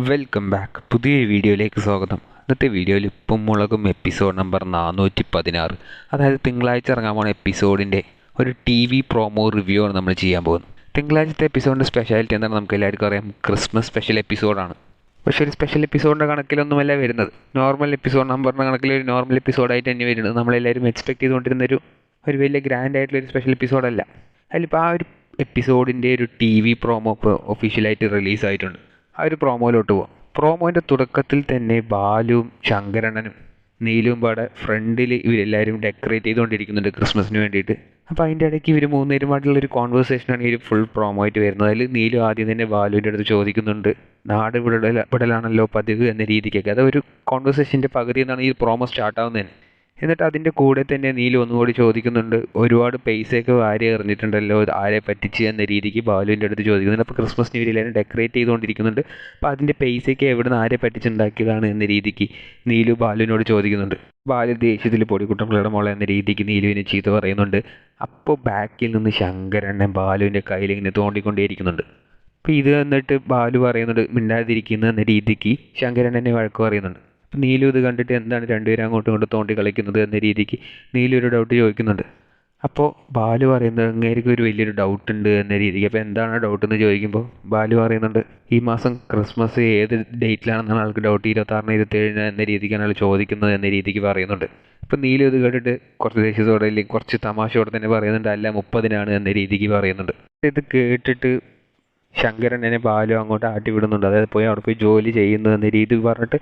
Welcome back. പുതിയൊരു വീഡിയോയിലേക്ക് സ്വാഗതം. ഇന്നത്തെ വീഡിയോയിൽ ഉപ്പും മുളകും എപ്പിസോഡ് നമ്പർ 416, അതായത് തിങ്കളാഴ്ച ഇറങ്ങാൻ പോകുന്ന എപ്പിസോഡിൻ്റെ ഒരു TV പ്രൊമോ റിവ്യൂ ആണ് നമ്മൾ ചെയ്യാൻ പോകുന്നത്. തിങ്കളാഴ്ചത്തെ എപ്പിസോഡിൻ്റെ സ്പെഷ്യാലിറ്റി എന്താണ് നമുക്ക് എല്ലാവർക്കും അറിയാം. ക്രിസ്മസ് സ്പെഷ്യൽ എപ്പിസോഡാണ്. പക്ഷേ ഒരു സ്പെഷ്യൽ എപ്പിസോഡിൻ്റെ കണക്കിലൊന്നുമല്ല വരുന്നത്. നോർമൽ എപ്പിസോഡ് നമ്പറിൻ്റെ കണക്കിൽ ഒരു നോർമൽ എപ്പിസോഡായിട്ട് തന്നെ വരുന്നത്. നമ്മളെല്ലാവരും എക്സ്പെക്ട് ചെയ്തുകൊണ്ടിരുന്നൊരു വലിയ ഗ്രാൻഡ് ആയിട്ടുള്ളൊരു സ്പെഷ്യൽ എപ്പിസോഡല്ല. അതിലിപ്പോൾ ആ ഒരു എപ്പിസോഡിൻ്റെ ഒരു TV പ്രൊമോ ഇപ്പോൾ ഒഫീഷ്യലായിട്ട് റിലീസായിട്ടുണ്ട്. ആ ഒരു പ്രോമോയിലോട്ട് പോവാം. പ്രോമോൻ്റെ തുടക്കത്തിൽ തന്നെ ബാലുവും ശങ്കരണ്ണനും നീലുവും പാടെ ഫ്രണ്ടിൽ ഇവരെല്ലാവരും ഡെക്കറേറ്റ് ചെയ്തുകൊണ്ടിരിക്കുന്നുണ്ട് ക്രിസ്മസിന് വേണ്ടിയിട്ട്. അപ്പോൾ അതിൻ്റെ ഇടയ്ക്ക് ഇവർ മൂന്നുപേരുമായിട്ടുള്ളൊരു കോൺവെർസേഷനാണ് ഈ ഒരു ഫുൾ പ്രോമോ ആയിട്ട് വരുന്നത്. അതിൽ നീലു ആദ്യം തന്നെ ബാലുവിൻ്റെ അടുത്ത് ചോദിക്കുന്നുണ്ട്, നാട് വിടലാണല്ലോ പതിവ് എന്ന രീതിക്കൊക്കെ. അതൊരു കോൺവെർസേഷൻ്റെ പകുതി എന്നാണ് ഈ പ്രോമോ സ്റ്റാർട്ടാവുന്നത് തന്നെ. എന്നിട്ട് അതിൻ്റെ കൂടെ തന്നെ നീലു ഒന്നുകൂടി ചോദിക്കുന്നുണ്ട്, ഒരുപാട് പൈസയൊക്കെ വാരി എറിഞ്ഞിട്ടുണ്ടല്ലോ, ആരെ പറ്റിച്ച് എന്ന രീതിക്ക് ബാലുവിൻ്റെ അടുത്ത് ചോദിക്കുന്നുണ്ട്. അപ്പോൾ ക്രിസ്മസ് ന്യൂ ഇയർ ഡെക്കറേറ്റ് ചെയ്തുകൊണ്ടിരിക്കുന്നുണ്ട്. അപ്പോൾ അതിൻ്റെ പൈസയൊക്കെ എവിടുന്ന് ആരെ പറ്റിച്ചുണ്ടാക്കിയതാണ് എന്ന രീതിക്ക് നീലു ബാലുവിനോട് ചോദിക്കുന്നുണ്ട്. ബാലു ദേഷ്യത്തിൽ പൊടിക്കുട്ടമ്പിളുടെ മോളെ എന്ന രീതിക്ക് നീലുവിനെ ചീത്ത പറയുന്നുണ്ട്. അപ്പോൾ ബാക്കിൽ നിന്ന് ശങ്കരണ്ണൻ ബാലുവിൻ്റെ കയ്യിൽ ഇങ്ങനെ തോണ്ടിക്കൊണ്ടേയിരിക്കുന്നുണ്ട്. അപ്പോൾ ഇത് എന്നിട്ട് ബാലു പറയുന്നുണ്ട് മിണ്ടാതിരിക്കുന്ന എന്ന രീതിക്ക് ശങ്കരണ്ണനെ വഴക്ക് പറയുന്നുണ്ട്. അപ്പോൾ നീലു ഇത് കണ്ടിട്ട് എന്താണ് രണ്ടുപേരും അങ്ങോട്ടും ഇങ്ങോട്ടും തോണ്ടി കളിക്കുന്നത് എന്ന രീതിക്ക് നീലു ഒരു ഡൗട്ട് ചോദിക്കുന്നുണ്ട്. അപ്പോൾ ബാലു പറയുന്നത് അങ്ങേർക്ക് ഒരു വലിയൊരു ഡൗട്ട് ഉണ്ട് എന്ന രീതിക്ക്. അപ്പോൾ എന്താണ് ഡൗട്ട് എന്ന് ചോദിക്കുമ്പോൾ ബാലു പറയുന്നുണ്ട്, ഈ മാസം ക്രിസ്മസ് ഏത് ഡേറ്റിലാണെന്നാണ് ആൾക്ക് ഡൗട്ട്, 26-ന് 27-ന് എന്ന രീതിക്കാണ് ആൾ ചോദിക്കുന്നത് എന്ന രീതിക്ക് പറയുന്നുണ്ട്. അപ്പോൾ നീലു ഇത് കേട്ടിട്ട് കുറച്ച് ദേഷ്യത്തോടെ അല്ലെങ്കിൽ കുറച്ച് തമാശയോടെ തന്നെ പറയുന്നുണ്ട്, അല്ല 30-നാണ് എന്ന രീതിക്ക് പറയുന്നുണ്ട്. ഇത് കേട്ടിട്ട് ശങ്കരണ്ണനെ ബാലു അങ്ങോട്ട് ആട്ടി വിടുന്നുണ്ട്. അതായത് അവിടെ പോയി ജോലി ചെയ്യുന്നു എന്ന രീതി പറഞ്ഞിട്ട്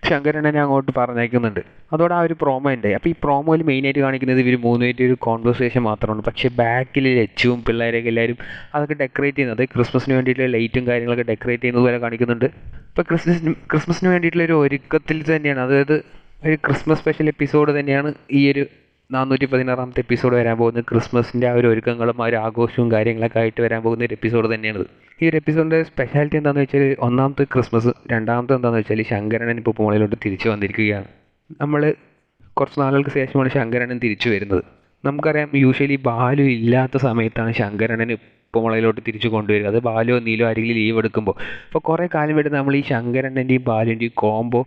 ശങ്കരണ്ണനെ അങ്ങോട്ട് പറഞ്ഞേക്കുന്നുണ്ട്. അതോടെ ആ ഒരു പ്രോമോ ഉണ്ടായി. അപ്പോൾ ഈ പ്രോമോയിൽ മെയിനായിട്ട് കാണിക്കുന്നത് ഇവർ മൂന്നുമായിട്ട് ഒരു കോൺവെർസേഷൻ മാത്രമാണ്. പക്ഷേ ബാക്കിൽ ലച്ചുവും പിള്ളേരൊക്കെ എല്ലാവരും അതൊക്കെ ഡെക്കറേറ്റ് ചെയ്യുന്നത് ക്രിസ്മസിന് വേണ്ടിയിട്ടുള്ള ലൈറ്റും കാര്യങ്ങളൊക്കെ ഡെക്കറേറ്റ് ചെയ്യുന്നത് പോലെ കാണിക്കുന്നുണ്ട്. ഇപ്പോൾ ക്രിസ്മസിന് വേണ്ടിയിട്ടുള്ള ഒരു ഒരുക്കത്തിൽ തന്നെയാണ്, അതായത് ഒരു ക്രിസ്മസ് സ്പെഷ്യൽ എപ്പിസോഡ് തന്നെയാണ് ഈ ഒരു 416-ാമത്തെ എപ്പിസോഡ് വരാൻ പോകുന്നത്. ക്രിസ്മസിൻ്റെ ആ ഒരു ഒരുക്കങ്ങളും ആ ഒരു ആഘോഷവും കാര്യങ്ങളൊക്കെ ആയിട്ട് വരാൻ പോകുന്ന ഒരു എപ്പിസോഡ് തന്നെയാണിത്. ഈ ഒരു എപ്പിസോഡിൻ്റെ സ്പെഷ്യാലിറ്റി എന്താണെന്ന് വെച്ചാൽ, ഒന്നാമത്തെ ക്രിസ്മസ്, രണ്ടാമത്തെ എന്താണെന്ന് വെച്ചാൽ ശങ്കരണ്ണൻ ഇപ്പോൾ പൂമളയിലോട്ട് തിരിച്ചു വന്നിരിക്കുകയാണ്. നമ്മൾ കുറച്ച് നാളുകൾക്ക് ശേഷമാണ് ശങ്കരണ്ണൻ തിരിച്ചു വരുന്നത്. നമുക്കറിയാം യൂഷ്വലി ബാലു ഇല്ലാത്ത സമയത്താണ് ശങ്കരണ്ണൻ പൂമളയിലോട്ട് തിരിച്ചു കൊണ്ടുവരിക. അത് ബാലുവോ നീലോ ആരെങ്കിലും ലീവ് എടുക്കുമ്പോൾ. അപ്പോൾ കുറേ കാലം വേണ്ടി നമ്മൾ ഈ ശങ്കരണ്ണൻ്റെയും ബാലുവിൻ്റെയും കോംബോ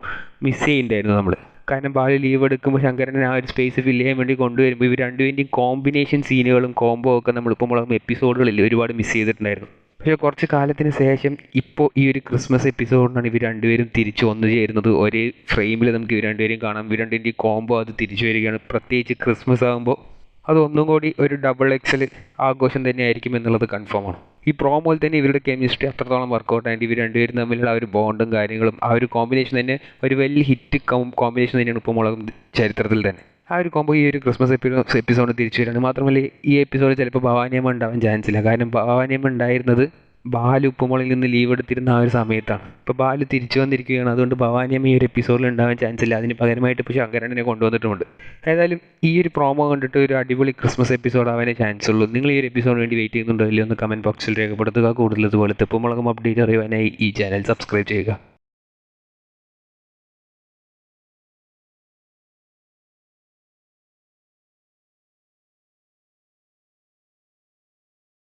മിസ് ചെയ്യുന്നുണ്ടായിരുന്നു നമ്മൾ. കാരണം ബാലു ലീവ് എടുക്കുമ്പോൾ ശങ്കരനെ ആ ഒരു സ്പേസ് ഫില്ല് ചെയ്യാൻ വേണ്ടി കൊണ്ടുവരുമ്പോൾ ഇവർ രണ്ടുപേരുടെയും കോമ്പിനേഷൻ സീനുകളും കോംബോ ഒക്കെ നമ്മളിപ്പോൾ എപ്പിസോഡുകളിൽ ഒരുപാട് മിസ് ചെയ്തിട്ടുണ്ടായിരുന്നു. പക്ഷേ കുറച്ച് കാലത്തിന് ശേഷം ഇപ്പോൾ ഈ ഒരു ക്രിസ്മസ് എപ്പിസോഡിനാണ് ഇവർ രണ്ടുപേരും തിരിച്ച് ഒന്നു ചേരുന്നത്. ഒരേ ഫ്രെയിമിൽ നമുക്ക് ഇവർ രണ്ടുപേരും കാണാം. ഇവർ രണ്ടിൻ്റെയും കോംബോ അത് തിരിച്ചു വരികയാണ്. പ്രത്യേകിച്ച് ക്രിസ്മസ് ആകുമ്പോൾ അതൊന്നും കൂടി ഒരു ഡബിൾ എക്സൽ ആഘോഷം തന്നെയായിരിക്കും എന്നുള്ളത് കൺഫേമാണ്. ഈ പ്രോമോയിൽ തന്നെ ഇവരുടെ കെമിസ്ട്രി അത്രത്തോളം വർക്കൗട്ട് ആയിട്ട് ഇവർ രണ്ടുപേരും തമ്മിലുള്ള ആ ഒരു ബോണ്ടും കാര്യങ്ങളും ആ ഒരു കോമ്പിനേഷൻ തന്നെ ഒരു വലിയ ഹിറ്റ് കോമ്പിനേഷൻ തന്നെയാണ് ഇപ്പോൾ മുളകും ചരിത്രത്തിൽ തന്നെ. ആ ഒരു കോംബോ ഈ ഒരു ക്രിസ്മസ് എപ്പിസോഡ് തിരിച്ചു വരികയാണ്. മാത്രമല്ല ഈ എപ്പിസോഡ് ചിലപ്പോൾ ഭവാനിയമ്മ ഉണ്ടാവാൻ ചാൻസ് ഇല്ല. കാരണം ഭവാനിയമ്മ ഉണ്ടായിരുന്നത് ബാലു ഉപ്പുമുളയിൽ നിന്ന് ലീവ് എടുത്തിരുന്ന ആ ഒരു സമയത്താണ്. ഇപ്പോൾ ബാലു തിരിച്ചു വന്നിരിക്കുകയാണ്. അതുകൊണ്ട് ഭവാനിയമ്മ ഈ ഒരു എപ്പിസോഡിൽ ഉണ്ടാവാൻ ചാൻസ് ഇല്ല. അതിന് പകരമായിട്ട് ഇപ്പോൾ ശങ്കരണ്ണനെ കൊണ്ടുവന്നിട്ടുമുണ്ട്. ഏതായാലും ഈ ഒരു പ്രോമോ കണ്ടിട്ട് ഒരു അടിപൊളി ക്രിസ്മസ് എപ്പിസോഡ് ആവാനേ ചാൻസ് ഉള്ളൂ. നിങ്ങൾ ഈ ഒരു എപ്പിസോഡിന് വേണ്ടി വെയിറ്റ് ചെയ്യുന്നുണ്ടോ ഇല്ലയോ എന്ന് കമൻറ്റ് ബോക്സിൽ രേഖപ്പെടുത്തുക. കൂടുതൽ ഇതുപോലത്തെ ഉപ്പുമുളകും അപ്ഡേറ്റ് അറിയുവാനായി ഈ ചാനൽ സബ്സ്ക്രൈബ് ചെയ്യുക.